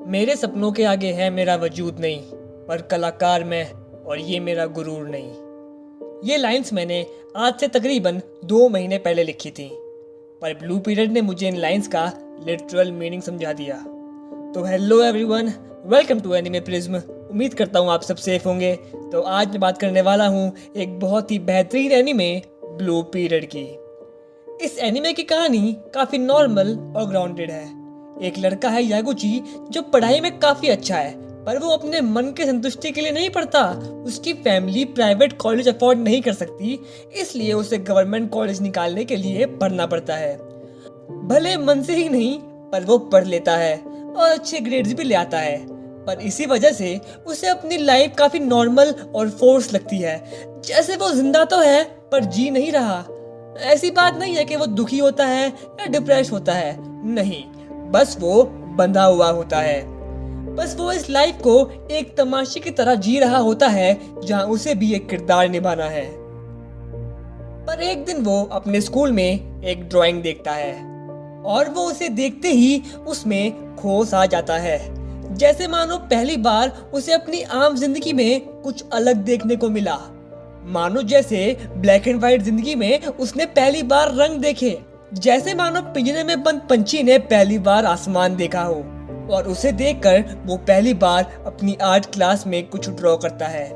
मेरे सपनों के आगे है मेरा वजूद नहीं, पर कलाकार मैं और ये मेरा गुरूर नहीं। ये लाइंस मैंने आज से तकरीबन 2 महीने पहले लिखी थी, पर ब्लू पीरियड ने मुझे इन लाइंस का लिटरल मीनिंग समझा दिया। तो hello everyone, welcome to Anime Prism. उम्मीद करता हूँ आप सब सेफ होंगे। तो आज मैं बात करने वाला हूँ एक बहुत ही बेहतरीन एनिमे ब्लू पीरियड की। इस एनिमे की कहानी काफ़ी नॉर्मल और ग्राउंडेड है। एक लड़का है यागुची जो पढ़ाई में काफ़ी अच्छा है, पर वो अपने मन के संतुष्टि के लिए नहीं पढ़ता। उसकी फैमिली प्राइवेट कॉलेज अफोर्ड नहीं कर सकती, इसलिए उसे गवर्नमेंट कॉलेज निकालने के लिए पढ़ना पड़ता है। भले मन से ही नहीं, पर वो पढ़ लेता है और अच्छे ग्रेड्स भी ले आता है। पर इसी वजह से उसे अपनी लाइफ काफ़ी नॉर्मल और फोर्स लगती है, जैसे वो जिंदा तो है पर जी नहीं रहा। ऐसी बात नहीं है कि वो दुखी होता है या डिप्रेस होता है, नहीं, बस वो बंधा हुआ होता है। बस वो इस लाइफ को एक तमाशे की तरह जी रहा होता है, जहां उसे भी एक किरदार निभाना है। पर एक दिन वो अपने स्कूल में एक ड्राइंग देखता है और वो उसे देखते ही उसमें खो आ जाता है, जैसे मानो पहली बार उसे अपनी आम जिंदगी में कुछ अलग देखने को मिला। मानो जैसे ब्लैक एंड व्हाइट जिंदगी में उसने पहली बार रंग देखे, जैसे मानो पिंजरे में बंद पंछी ने पहली बार आसमान देखा हो। और उसे देखकर वो पहली बार अपनी आर्ट क्लास में कुछ ड्रॉ करता है।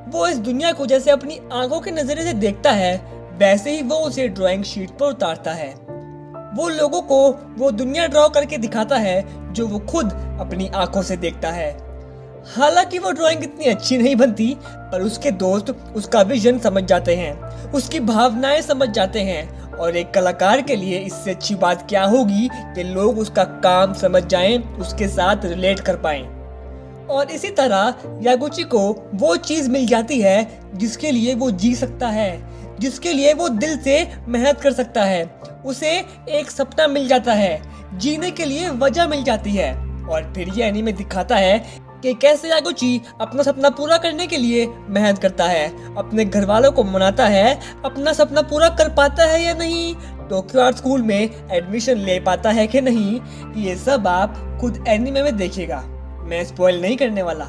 वो इस दुनिया को जैसे अपनी आंखों के नजरे से देखता है, वैसे ही वो उसे ड्राइंग शीट पर उतारता है। वो लोगों को वो दुनिया ड्रॉ करके दिखाता है जो वो खुद अपनी आंखों से देखता है। हालांकि वो ड्राइंग इतनी अच्छी नहीं बनती, पर उसके दोस्त उसका विजन समझ जाते हैं, उसकी भावनाएं समझ जाते हैं। और एक कलाकार के लिए इससे अच्छी बात क्या होगी कि लोग उसका काम समझ जाएं, उसके साथ रिलेट कर पाएं। और इसी तरह यागुची को वो चीज़ मिल जाती है जिसके लिए वो जी सकता है, जिसके लिए वो दिल से मेहनत कर सकता है। उसे एक सपना मिल जाता है, जीने के लिए वजह मिल जाती है। और फिर ये एनीमे दिखाता है कि कैसे यागुची अपना सपना पूरा करने के लिए मेहनत करता है, अपने घर वालों को मनाता है, अपना सपना पूरा कर पाता है या नहीं, टोक्यो आर्ट स्कूल में एडमिशन ले पाता है कि नहीं, ये सब आप खुद एनीमे में देखिएगा। मैं स्पॉइल नहीं करने वाला।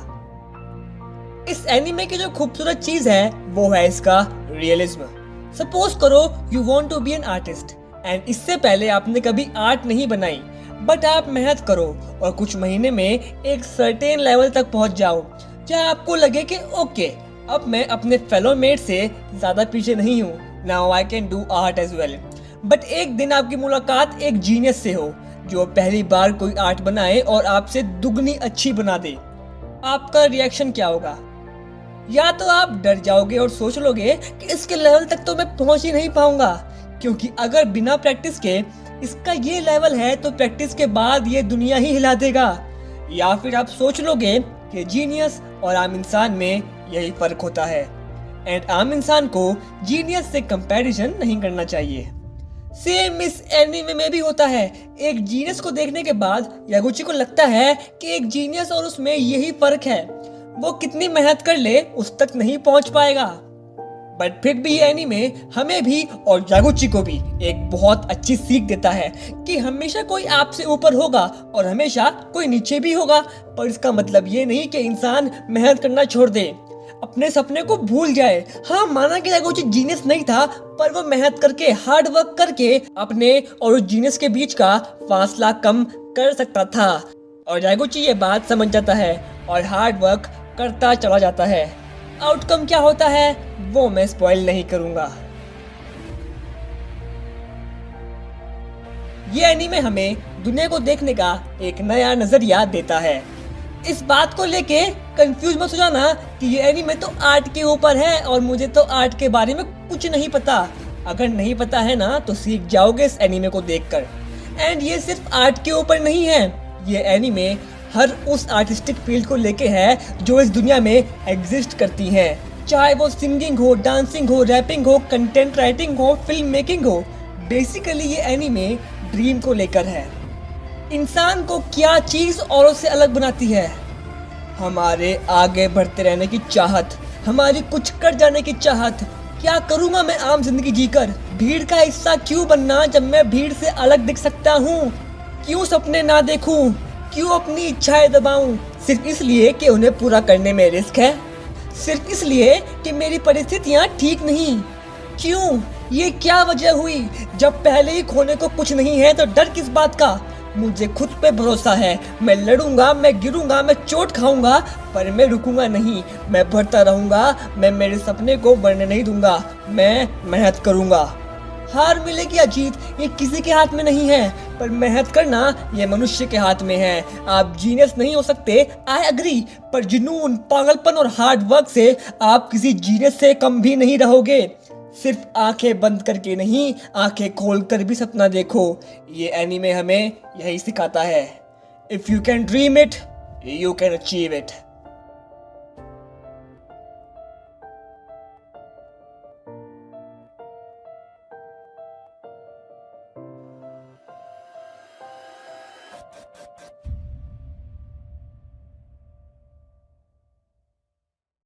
इस एनीमे की जो खूबसूरत चीज है वो है इसका रियलिज्म। सपोज करो you want to be an artist and इससे पहले आपने कभी आर्ट नहीं बनाई, बट आप मेहनत करो और कुछ महीने में एक सर्टेन लेवल तक पहुंच जाओ, जहां आपको लगे कि ओके, अब मैं अपने फेलो मेट से ज़्यादा पीछे नहीं हूँ, now I can do art as well. But एक दिन आपकी मुलाकात एक जीनियस से हो जो पहली बार कोई आर्ट बनाए और आपसे दुगनी अच्छी बना दे। आपका रिएक्शन क्या होगा? या तो आप डर जाओगे और सोच लोगे कि इसके लेवल तक तो मैं पहुंच ही नहीं पाऊंगा, क्योंकि अगर बिना प्रैक्टिस के इसका ये लेवल है तो प्रैक्टिस के बाद ये दुनिया ही हिला देगा। या फिर आप सोच लोगे कि जीनियस और आम इंसान में यही फर्क होता है, एंड आम इंसान को जीनियस से कंपैरिजन नहीं करना चाहिए। सेम इस एनीमे में भी होता है। एक जीनियस को देखने के बाद यागुची को लगता है कि एक जीनियस और उसमें यही फर्क है, वो कितनी मेहनत कर ले उस तक नहीं पहुंच पाएगा। बट फिर भी ये एनीमे हमें भी और यागुची को भी एक बहुत अच्छी सीख देता है कि हमेशा कोई आपसे ऊपर होगा और हमेशा कोई नीचे भी होगा। पर इसका मतलब ये नहीं कि इंसान मेहनत करना छोड़ दे, अपने सपने को भूल जाए। हाँ, माना कि यागुची जीनियस नहीं था, पर वो मेहनत करके, हार्ड वर्क करके अपने और उस जीनियस के बीच का फासला कम कर सकता था। और यागुची ये बात समझ जाता है और हार्ड वर्क करता चला जाता है। आउटकम क्या होता है वो मैं स्पॉइल नहीं करूंगा। ये एनीमे हमें दुनिया को देखने का एक नया नजरिया देता है। इस बात को लेके कंफ्यूज मत हो जाना कि ये एनीमे तो आर्ट के ऊपर है और मुझे तो आर्ट के बारे में कुछ नहीं पता। अगर नहीं पता है ना तो सीख जाओगे इस एनीमे को देखकर। एंड ये सिर्फ आर्ट के ऊपर नहीं है, ये एनीमे हर उस आर्टिस्टिक फील्ड को लेके है जो इस दुनिया में एग्जिस्ट करती हैं, चाहे वो सिंगिंग हो, डांसिंग हो, रैपिंग हो, कंटेंट राइटिंग हो, फिल्म मेकिंग हो। बेसिकली ये एनीमे ड्रीम को लेकर है। इंसान को क्या चीज़ औरों से अलग बनाती है? हमारे आगे बढ़ते रहने की चाहत, हमारी कुछ कर जाने की चाहत। क्या करूँगा मैं आम जिंदगी जीकर? भीड़ का हिस्सा क्यों बनना जब मैं भीड़ से अलग दिख सकता हूँ? क्यों सपने ना देखूं? क्यों अपनी इच्छाएं दबाऊं सिर्फ इसलिए कि उन्हें पूरा करने में रिस्क है, सिर्फ इसलिए कि मेरी परिस्थितियां ठीक नहीं। क्यों? ये क्या वजह हुई? जब पहले ही खोने को कुछ नहीं है तो डर किस बात का? मुझे खुद पे भरोसा है, मैं लड़ूंगा, मैं गिरूंगा, मैं चोट खाऊंगा, पर मैं रुकूंगा नहीं, मैं बढ़ता रहूंगा, मैं मेरे सपने को बढ़ने नहीं दूंगा, मैं मेहनत करूंगा। हार मिलेगी या जीत ये किसी के हाथ में नहीं है, पर मेहनत करना ये मनुष्य के हाथ में है। आप जीनियस नहीं हो सकते, आई एग्री, पर जुनून, पागलपन और हार्ड वर्क से आप किसी जीनियस से कम भी नहीं रहोगे। सिर्फ आंखें बंद करके नहीं, आंखें खोल कर भी सपना देखो। ये एनीमे हमें यही सिखाता है। If you can dream it, you can achieve it.